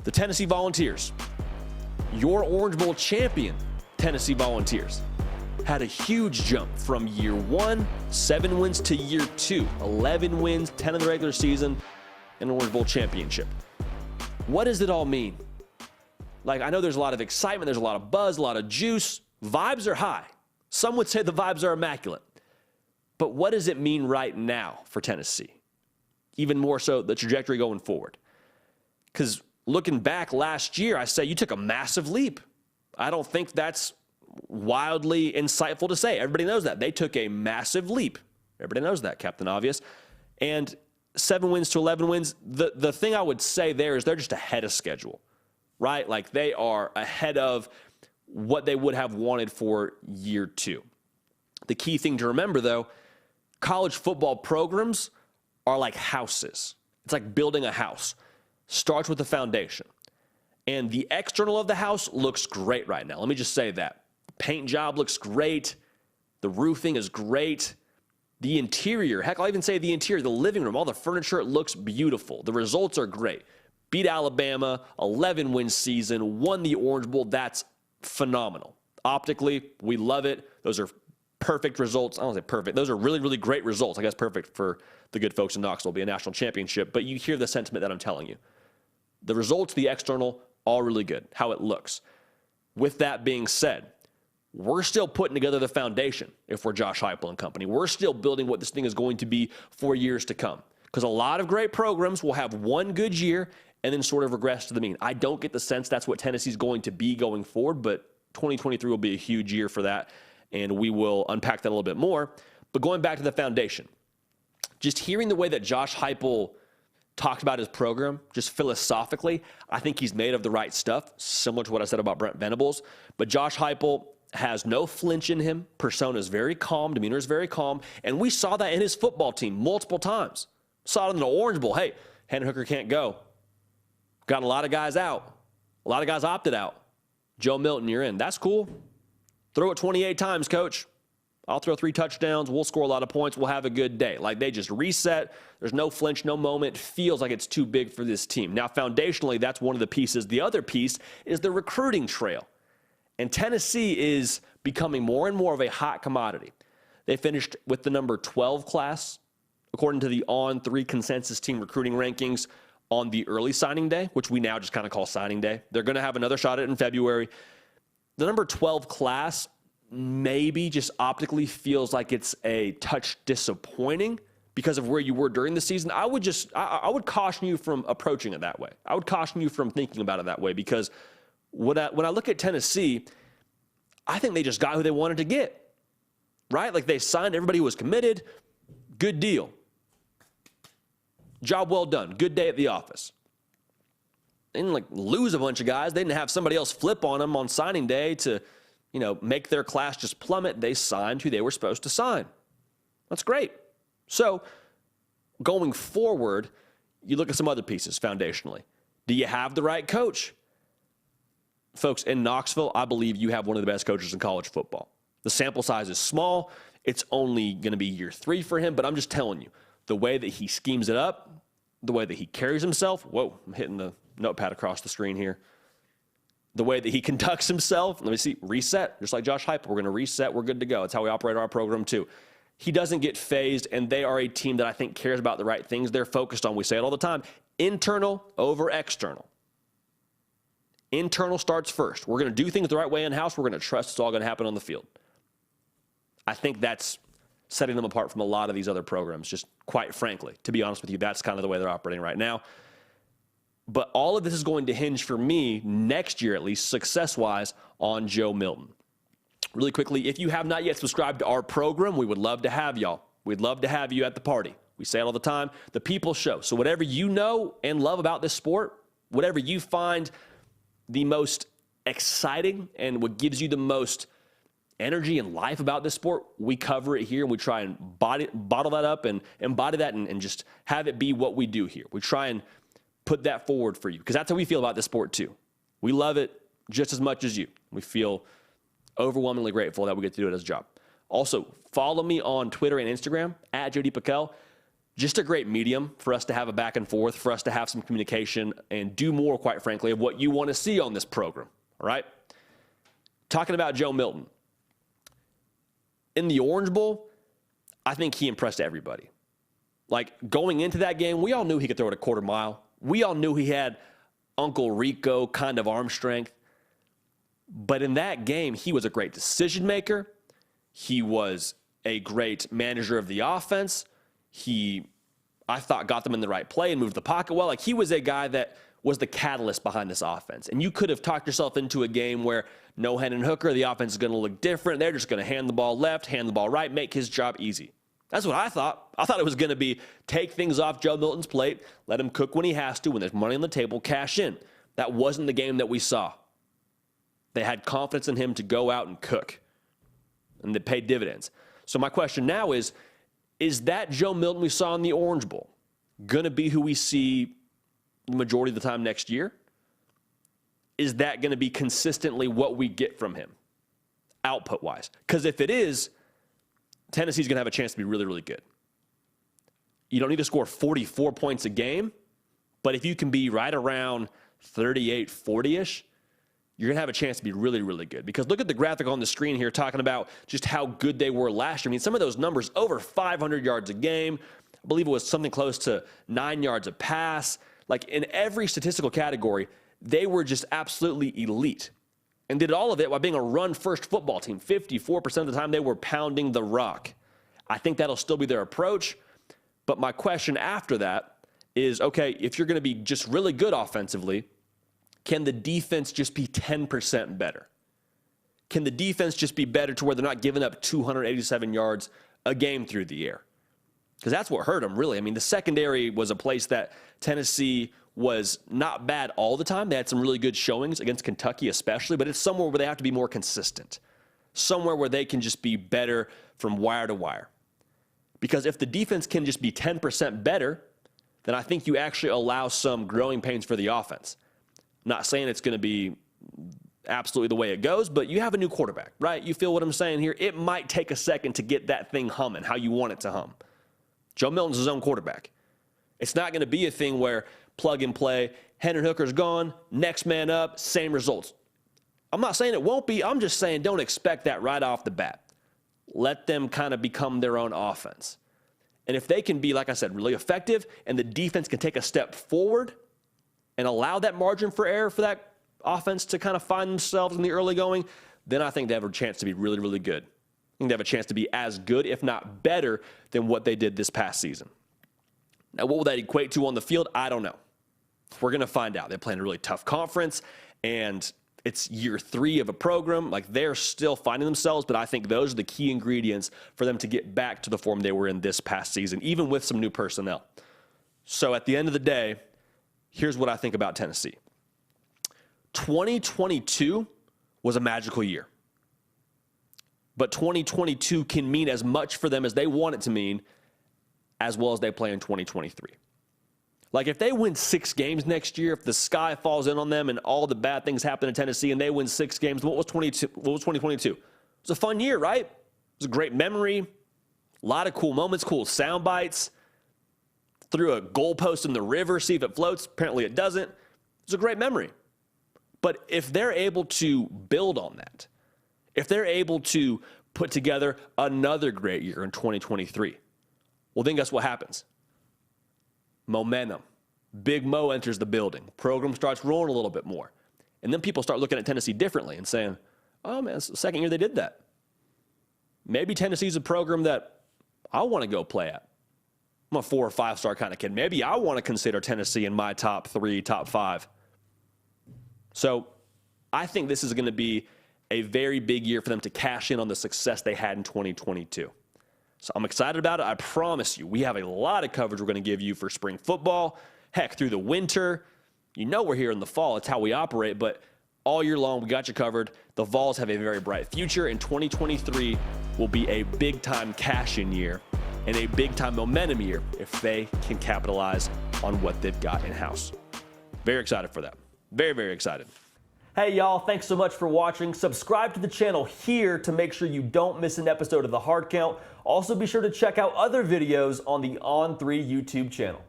The Tennessee Volunteers, your Orange Bowl champion Tennessee Volunteers, had a huge jump from year 1, 7 wins, to year 2, 11 wins, 10 in the regular season, and an Orange Bowl championship. What does it all mean? Like, I know there's a lot of excitement, there's a lot of buzz, a lot of juice. Vibes are high. Some would say the vibes are immaculate. But what does it mean right now for Tennessee? Even more so, the trajectory going forward. Because looking back last year, I say you took a massive leap. I don't think that's wildly insightful to say. Everybody knows that. They took a massive leap. Everybody knows that, Captain Obvious. And 7 wins to 11 wins, the thing I would say there is they're just ahead of schedule, right? Like, they are ahead of what they would have wanted for year 2. The key thing to remember, though, college football programs are like houses. It's like building a house. Starts with the foundation. And the external of the house looks great right now. Let me just say that. Paint job looks great. The roofing is great. The interior, heck, I'll even say the interior, the living room, all the furniture, it looks beautiful. The results are great. Beat Alabama, 11-win season, won the Orange Bowl. That's phenomenal. Optically, we love it. Those are perfect results. I don't say perfect. Those are really, really great results. I guess perfect for the good folks in Knoxville will be a national championship. But you hear the sentiment that I'm telling you. The results, the external, all really good. How it looks. With that being said, we're still putting together the foundation if we're Josh Heupel and company. We're still building what this thing is going to be for years to come. Because a lot of great programs will have one good year and then sort of regress to the mean. I don't get the sense that's what Tennessee's going to be going forward, but 2023 will be a huge year for that, and we will unpack that a little bit more. But going back to the foundation, just hearing the way that Josh Heupel talked about his program, just philosophically, I think he's made of the right stuff, similar to what I said about Brent Venables. But Josh Heupel has no flinch in him. Persona is very calm. Demeanor is very calm. And we saw that in his football team multiple times. Saw it in the Orange Bowl. Hey, Hendon Hooker can't go. Got a lot of guys out. A lot of guys opted out. Joe Milton, you're in. That's cool. Throw it 28 times, coach. I'll throw 3 touchdowns. We'll score a lot of points. We'll have a good day. Like, they just reset. There's no flinch, no moment. Feels like it's too big for this team. Now, foundationally, that's one of the pieces. The other piece is the recruiting trail. And Tennessee is becoming more and more of a hot commodity. They finished with the number 12 class, according to the On3 consensus team recruiting rankings, on the early signing day, which we now just kind of call signing day. They're going to have another shot at it in February. The number 12 class maybe just optically feels like it's a touch disappointing because of where you were during the season. I would caution you from approaching it that way. I would caution you from thinking about it that way, because when I look at Tennessee, I think they just got who they wanted to get, right? Like, they signed everybody who was committed. Good deal. Job well done. Good day at the office. They didn't lose a bunch of guys. They didn't have somebody else flip on them on signing day to, make their class just plummet. They signed who they were supposed to sign. That's great. So going forward, you look at some other pieces foundationally. Do you have the right coach? Folks, in Knoxville, I believe you have one of the best coaches in college football. The sample size is small. It's only going to be year 3 for him, but I'm just telling you, the way that he schemes it up, the way that he carries himself, whoa, I'm hitting the notepad across the screen here. The way that he conducts himself, let me see, reset, just like Josh Heupel. We're going to reset, we're good to go. That's how we operate our program too. He doesn't get phased, and they are a team that I think cares about the right things. They're focused on, we say it all the time, internal over external. Internal starts first. We're going to do things the right way in-house. We're going to trust it's all going to happen on the field. I think that's setting them apart from a lot of these other programs, just quite frankly. To be honest with you, that's kind of the way they're operating right now. But all of this is going to hinge, for me, next year at least, success-wise, on Joe Milton. Really quickly, if you have not yet subscribed to our program, we would love to have y'all. We'd love to have you at the party. We say it all the time, the People Show. So whatever you know and love about this sport, whatever you find the most exciting and what gives you the most energy and life about this sport, we cover it here, and we try and bottle that up and embody that and just have it be what we do here. We try and put that forward for you, because that's how we feel about this sport too. We love it just as much as you. We feel overwhelmingly grateful that we get to do it as a job. Also, follow me on Twitter and Instagram at JD Pickell. just a great medium for us to have a back and forth, for us to have some communication and do more, quite frankly, of what you want to see on this program. All right? Talking about Joe Milton. In the Orange Bowl, I think he impressed everybody. Like, going into that game, we all knew he could throw it a quarter mile. We all knew he had Uncle Rico kind of arm strength. But in that game, he was a great decision maker. He was a great manager of the offense. He, I thought, got them in the right play and moved the pocket well. Like, he was a guy that was the catalyst behind this offense. And you could have talked yourself into a game where no Hendon Hooker, the offense is going to look different. They're just going to hand the ball left, hand the ball right, make his job easy. That's what I thought. I thought it was going to be take things off Joe Milton's plate, let him cook when he has to, when there's money on the table, cash in. That wasn't the game that we saw. They had confidence in him to go out and cook, and they paid dividends. So my question now is that Joe Milton we saw in the Orange Bowl going to be who we see the majority of the time next year? Is that going to be consistently what we get from him, output-wise? Because if it is, Tennessee's going to have a chance to be really, really good. You don't need to score 44 points a game, but if you can be right around 38, 40-ish, you're going to have a chance to be really, really good. Because look at the graphic on the screen here talking about just how good they were last year. I mean, some of those numbers, over 500 yards a game. I believe it was something close to 9 yards a pass. Like, in every statistical category, they were just absolutely elite. And did all of it while being a run-first football team. 54% of the time, they were pounding the rock. I think that'll still be their approach. But my question after that is, okay, if you're going to be just really good offensively, can the defense just be 10% better? Can the defense just be better to where they're not giving up 287 yards a game through the air? Because that's what hurt them, really. I mean, the secondary was a place that Tennessee was not bad all the time. They had some really good showings against Kentucky especially, but it's somewhere where they have to be more consistent, somewhere where they can just be better from wire to wire. Because if the defense can just be 10% better, then I think you actually allow some growing pains for the offense. Not saying it's going to be absolutely the way it goes, but you have a new quarterback, right? You feel what I'm saying here? It might take a second to get that thing humming how you want it to hum. Joe Milton's his own quarterback. It's not going to be a thing where plug and play, Hendon Hooker's gone, next man up, same results. I'm not saying it won't be. I'm just saying don't expect that right off the bat. Let them kind of become their own offense. And if they can be, like I said, really effective and the defense can take a step forward and allow that margin for error for that offense to kind of find themselves in the early going, then I think they have a chance to be really, really good. I think they have a chance to be as good, if not better, than what they did this past season. Now, what will that equate to on the field? I don't know. We're going to find out. They're playing a really tough conference, and it's year 3 of a program. Like, they're still finding themselves, but I think those are the key ingredients for them to get back to the form they were in this past season, even with some new personnel. So at the end of the day, here's what I think about Tennessee. 2022 was a magical year. But 2022 can mean as much for them as they want it to mean, as well as they play in 2023. Like, if they win 6 games next year, if the sky falls in on them and all the bad things happen in Tennessee and they win 6 games, what was 2022? It was a fun year, right? It was a great memory, a lot of cool moments, cool sound bites. Threw a goalpost in the river, see if it floats. Apparently it doesn't. It was a great memory. But if they're able to build on that, if they're able to put together another great year in 2023, well, then guess what happens? Momentum. Big Mo enters the building. Program starts rolling a little bit more. And then people start looking at Tennessee differently and saying, oh, man, it's the second year they did that. Maybe Tennessee's a program that I want to go play at. I'm a 4 or 5 star kind of kid. Maybe I want to consider Tennessee in my top 3, top 5. So I think this is going to be a very big year for them to cash in on the success they had in 2022. So I'm excited about it. I promise you, we have a lot of coverage we're going to give you for spring football. Heck, through the winter. You know we're here in the fall. It's how we operate. But all year long, we got you covered. The Vols have a very bright future. And 2023 will be a big-time cash-in year and a big-time momentum year if they can capitalize on what they've got in-house. Very excited for that. Very, very excited. Hey y'all, thanks so much for watching. Subscribe to the channel here to make sure you don't miss an episode of The Hard Count. Also be sure to check out other videos on the On3 YouTube channel.